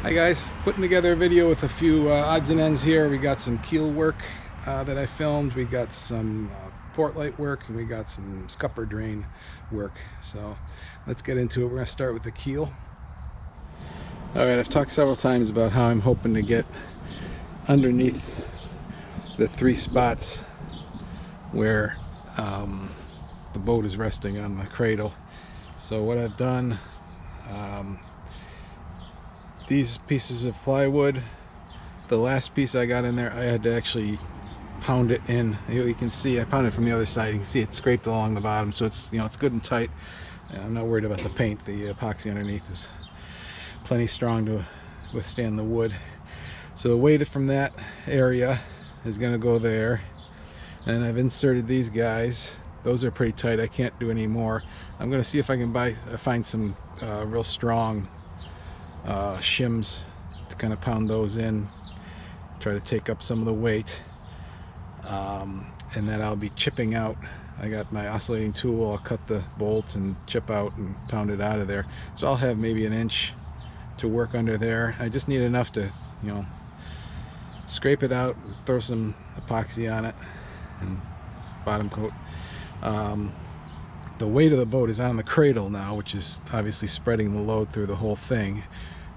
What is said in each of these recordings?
Hi guys, putting together a video with a few odds and ends here. We got some keel work that I filmed, we got some port light work, and we got some scupper drain work. So let's get into it. We're going to start with the keel. Alright, I've talked several times about how I'm hoping to get underneath the three spots where the boat is resting on the cradle. So what I've done, these pieces of plywood, the last piece I got in there, I had to actually pound it in. You can see I pounded from the other side. You can see it scraped along the bottom, so it's, you know, it's good and tight. And I'm not worried about the paint. The epoxy underneath is plenty strong to withstand the wood. So the weight from that area is going to go there, and I've inserted these guys. Those are pretty tight. I can't do any more. I'm going to see if I can find some real strong shims to kind of pound those in, try to take up some of the weight, and then I'll be chipping out. I got my oscillating tool. I'll cut the bolts and chip out and pound it out of there. So I'll have maybe an inch to work under there. I just need enough to, you know, scrape it out, throw some epoxy on it, and bottom coat. The weight of the boat is on the cradle now, which is obviously spreading the load through the whole thing.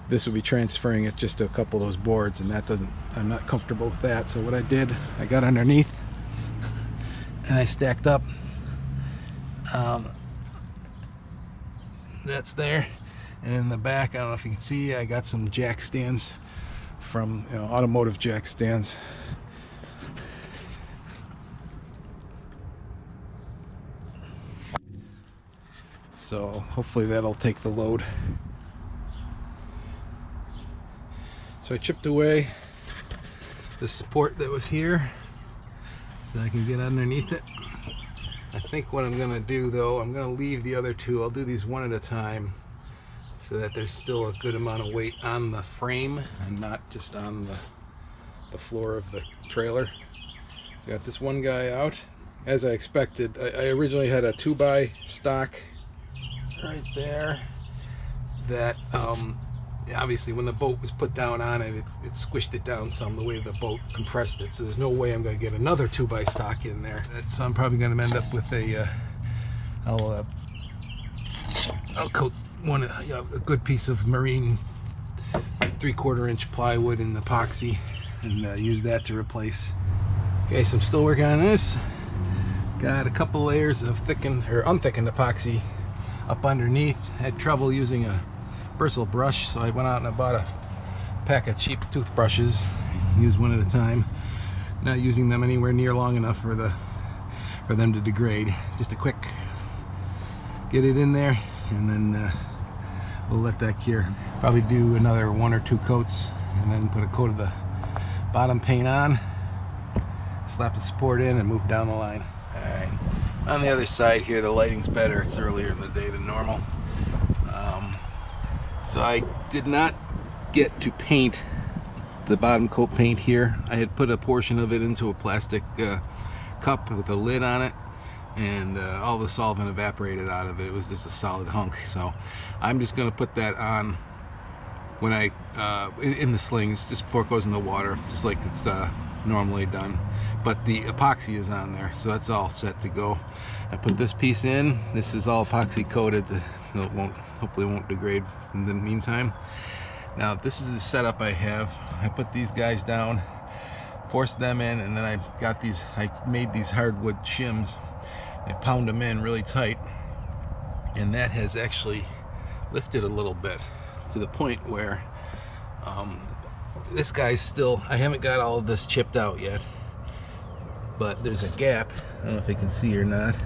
This will be transferring it just to a couple of those boards, and that doesn't, I'm not comfortable with that. So what I did, I got underneath and I stacked up. That's there, and in the back, I don't know if you can see, I got some jack stands from, you know, automotive jack stands. So hopefully that'll take the load. So I chipped away the support that was here so I can get underneath it. I think what I'm going to do, though, I'm going to leave the other two. I'll do these one at a time so that there's still a good amount of weight on the frame and not just on the floor of the trailer. So got this one guy out. As I expected, I originally had a 2x stock right there that obviously when the boat was put down on it, it squished it down some, the way the boat compressed it. So there's no way I'm going to get another 2x stock in there. So I'm probably going to end up with a I'll coat one, a good piece of marine 3/4 inch plywood in epoxy and use that to replace. Okay, so I'm still working on this. Got a couple layers of thickened or unthickened epoxy up underneath. Had trouble using a bristle brush, so I went out and I bought a pack of cheap toothbrushes. Use one at a time. Not using them anywhere near long enough for them to degrade. Just a quick get it in there, and then we'll let that cure. Probably do another 1 or 2 coats, and then put a coat of the bottom paint on, slap the support in, and move down the line. Alright, on the other side here the lighting's better. It's earlier in the day than normal. So I did not get to paint the bottom coat paint here. I had put a portion of it into a plastic cup with a lid on it, and all the solvent evaporated out of it. It was just a solid hunk. So I'm just going to put that on when I in the slings just before it goes in the water, just like it's normally done. But the epoxy is on there, so that's all set to go. I put this piece in. This is all epoxy coated, so it won't, hopefully it won't degrade in the meantime. Now this is the setup I have. I put these guys down, forced them in, and then I got these, I made these hardwood shims. I pound them in really tight, and that has actually lifted a little bit to the point where this guy's still, I haven't got all of this chipped out yet, but there's a gap. I don't know if you can see or not.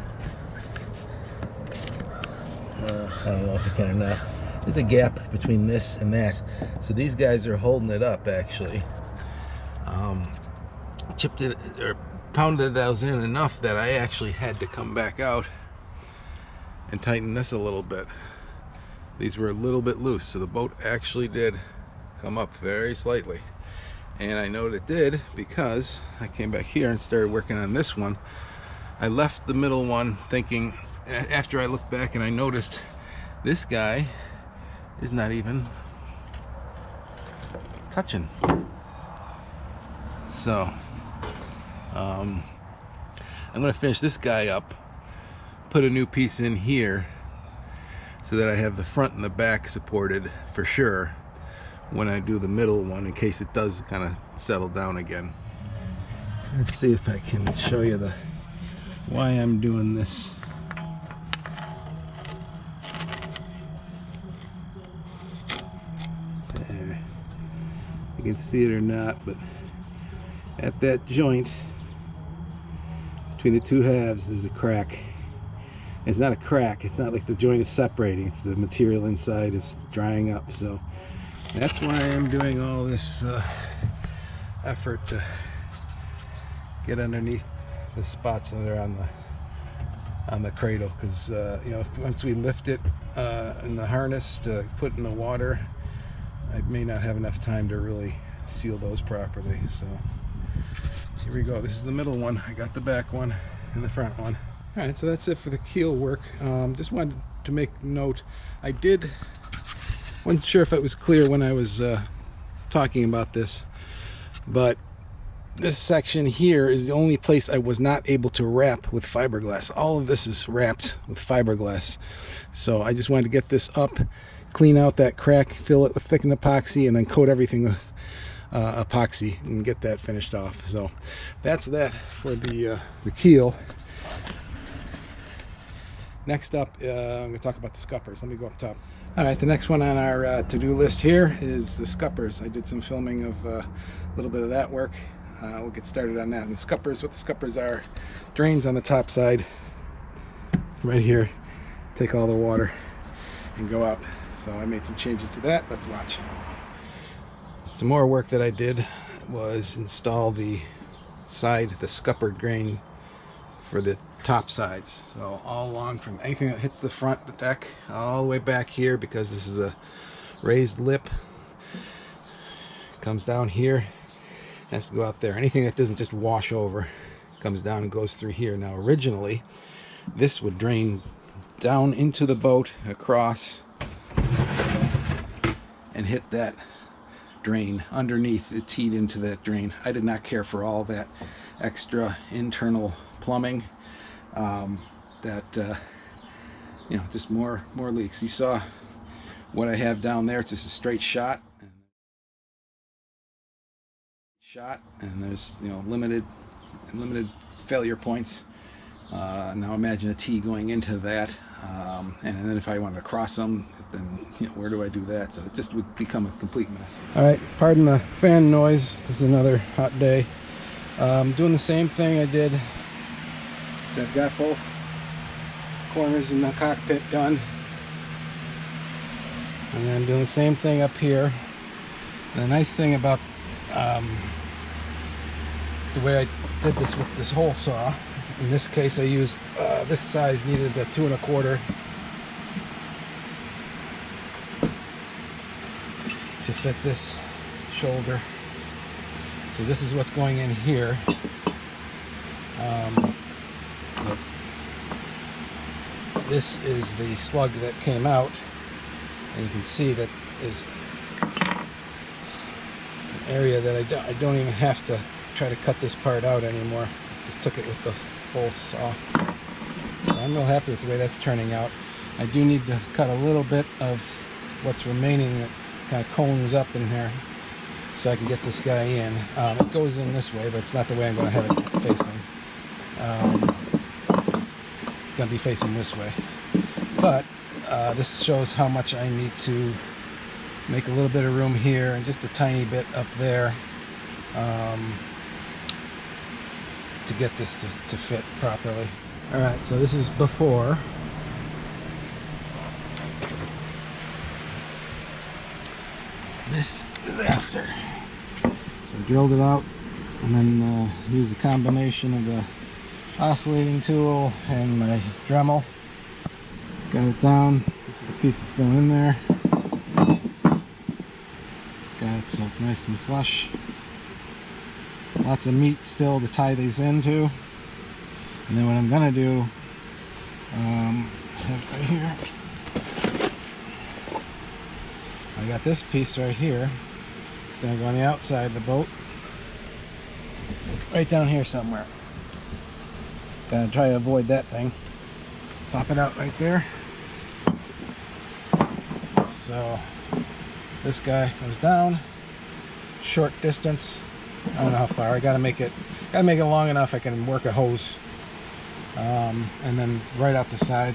I don't know if you can or not. There's a gap between this and that, so these guys are holding it up actually. Chipped it or pounded those in enough that I actually had to come back out and tighten this a little bit. These were a little bit loose, so the boat actually did come up very slightly. And I know it did because I came back here and started working on this one. I left the middle one thinking, after I looked back and I noticed this guy is not even touching. So I'm gonna finish this guy up, put a new piece in here so that I have the front and the back supported for sure when I do the middle one, in case it does kind of settle down again. Let's see if I can show you why I'm doing this. There. You can see it or not, but at that joint between the two halves there's a crack. It's not a crack, it's not like the joint is separating, it's the material inside is drying up. So that's why I'm doing all this effort to get underneath the spots that are on the cradle, because you know, once we lift it in the harness to put in the water, I may not have enough time to really seal those properly. So here we go. This is the middle one. I got the back one and the front one. All right, so that's it for the keel work. Just wanted to make note. I wasn't sure if it was clear when I was talking about this, but this section here is the only place I was not able to wrap with fiberglass. All of this is wrapped with fiberglass. So I just wanted to get this up, clean out that crack, fill it with thickened epoxy, and then coat everything with epoxy and get that finished off. So that's that for the keel. Next up, I'm going to talk about the scuppers. Let me go up top. All right, the next one on our to-do list here is the scuppers. I did some filming of a little bit of that work. We'll get started on that. And the scuppers, what the scuppers are, drains on the top side, right here, take all the water and go out. So I made some changes to that. Let's watch. Some more work that I did was install the scupper drain for the top sides. So all along, from anything that hits the front deck all the way back here, because this is a raised lip, comes down here, has to go out there. Anything that doesn't just wash over comes down and goes through here. Now originally this would drain down into the boat, across, and hit that drain underneath. It teed into that drain. I did not care for all that extra internal plumbing. You know, just more leaks. You saw what I have down there. It's just a straight shot, and there's, you know, limited failure points. Now imagine a T going into that, and then if I wanted to cross them, then, you know, where do I do that? So it just would become a complete mess. All right, pardon the fan noise. It's another hot day. Doing the same thing I did. So I've got both corners in the cockpit done, and then I'm doing the same thing up here. And the nice thing about the way I did this with this hole saw, in this case I used this size, needed a 2 1/4 to fit this shoulder. So this is what's going in here. This is the slug that came out, and you can see that there's an area that I don't even have to try to cut this part out anymore. Just took it with the hole saw. So I'm real happy with the way that's turning out. I do need to cut a little bit of what's remaining that kind of cones up in here so I can get this guy in. It goes in this way, but it's not the way I'm going to have it facing. It's going to be facing this way. But this shows how much I need to make a little bit of room here and just a tiny bit up there to get this to fit properly. Alright, so this is before. This is after. So I drilled it out and then used a combination of the oscillating tool and my Dremel. Got it down. This is the piece that's going in there. Got it so it's nice and flush. Lots of meat still to tie these into. And then what I'm gonna do, I have right here. I got this piece right here. gonna go on the outside of the boat, right down here somewhere. Gotta try to avoid that thing. Pop it out right there. So this guy goes down, short distance. I don't know how far. I gotta make it long enough I can work a hose, and then right out the side.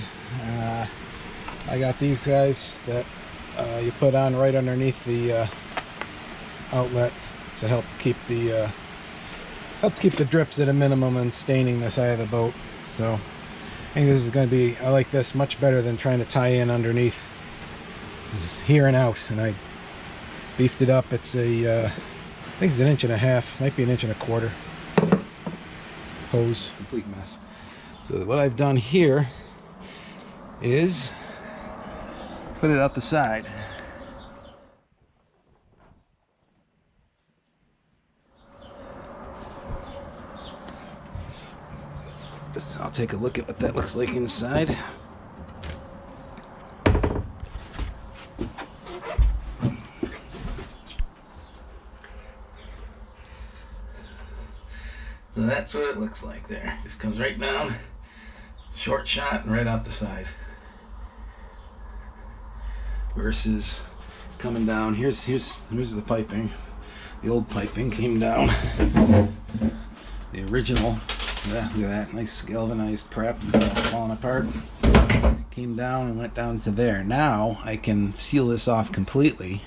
I got these guys that you put on right underneath the outlet to help keep the drips at a minimum and staining the side of the boat. So I think this is going to be, I like this much better than trying to tie in underneath. This is here and out, and I beefed it up. It's I think it's 1.5 inches, might be 1.25 inches hose. Complete mess. So what I've done here is put it out the side. I'll take a look at what that looks like inside. So that's what it looks like there. This comes right down, short shot, and right out the side. Versus coming down. Here's the piping. The old piping came down. The original. Yeah, look at that, nice galvanized crap falling apart. Came down and went down to there. Now I can seal this off completely.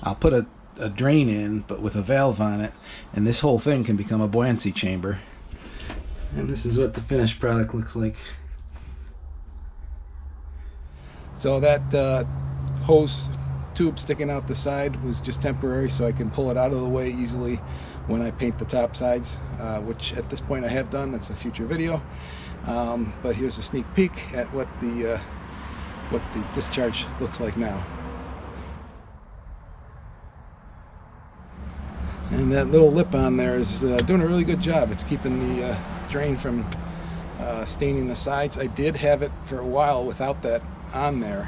I'll put a drain in, but with a valve on it, and this whole thing can become a buoyancy chamber. And this is what the finished product looks like. So that hose tube sticking out the side was just temporary, so I can pull it out of the way easily when I paint the top sides, which at this point I have done. That's a future video. But here's a sneak peek at what the discharge looks like now. And that little lip on there is doing a really good job. It's keeping the drain from staining the sides. I did have it for a while without that on there,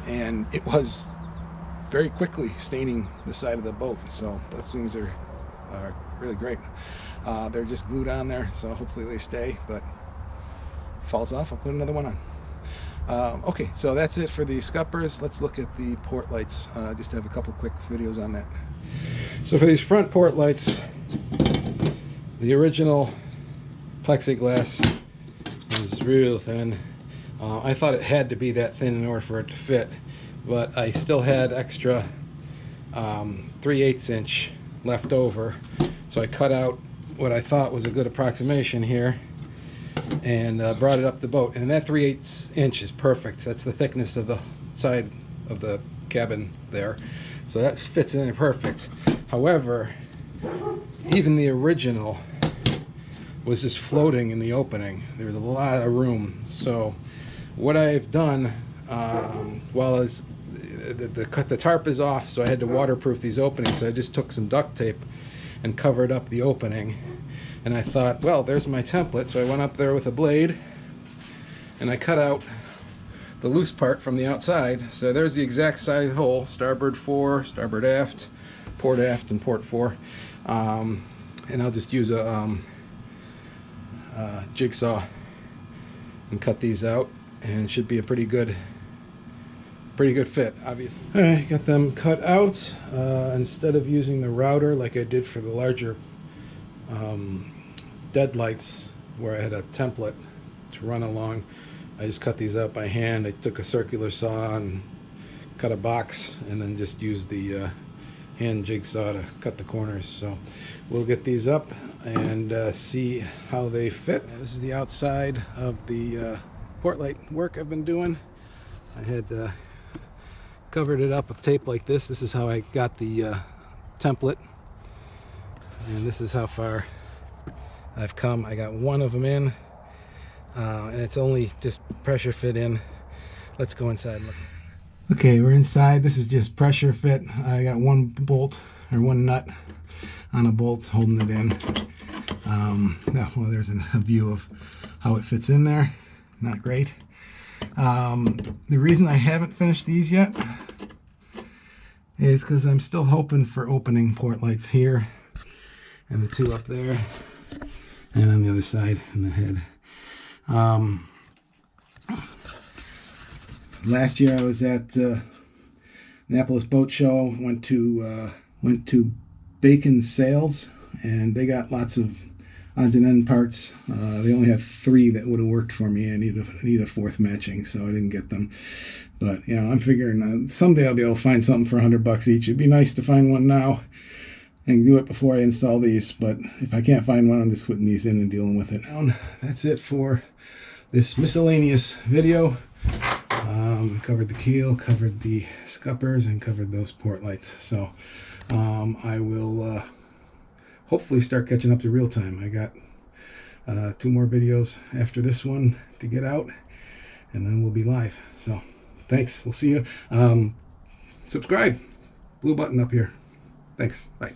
and it was very quickly staining the side of the boat. So those things are really great. They're just glued on there, so hopefully they stay, but if it falls off, I'll put another one on. Okay, so that's it for the scuppers. Let's look at the port lights. Just have a couple quick videos on that. So for these front port lights, the original plexiglass is real thin. I thought it had to be that thin in order for it to fit, but I still had extra 3/8 inch left over, so I cut out what I thought was a good approximation here and brought it up the boat, and that 3/8 inch is perfect. That's the thickness of the side of the cabin there, so that fits in there perfect. However, even the original was just floating in the opening. There was a lot of room, so what I've done while the tarp is off, so I had to waterproof these openings, so I just took some duct tape and covered up the opening. And I thought, well, there's my template, so I went up there with a blade and I cut out the loose part from the outside. So there's the exact size hole: starboard 4, starboard aft, and port 4. And I'll just use a jigsaw and cut these out, and it should be a pretty good fit, obviously. All right, got them cut out. Instead of using the router like I did for the larger deadlights, where I had a template to run along, I just cut these out by hand. I took a circular saw and cut a box, and then just used the hand jigsaw to cut the corners. So we'll get these up and see how they fit. This is the outside of the port light work I've been doing. I had covered it up with tape like this. This is how I got the template, and this is how far I've come. I got one of them in, and it's only just pressure fit in. Let's go inside and look. Okay, we're inside. This is just pressure fit. I got one bolt, or one nut on a bolt holding it in. Yeah, well, there's a view of how it fits in there. Not great. The reason I haven't finished these yet is because I'm still hoping for opening port lights here and the two up there and on the other side in the head. Last year I was at Annapolis Boat Show, went to Bacon Sales, and they got lots of odds and end parts. They only had 3 that would have worked for me. I need a 4th matching, so I didn't get them. But you know, I'm figuring someday I'll be able to find something for $100 each. It'd be nice to find one now and do it before I install these. But if I can't find one, I'm just putting these in and dealing with it. That's it for this miscellaneous video. Covered the keel, covered the scuppers, and covered those port lights. So I will hopefully start catching up to real time. I got 2 more videos after this one to get out, and then we'll be live. So thanks. We'll see you. Subscribe. Blue button up here. Thanks. Bye.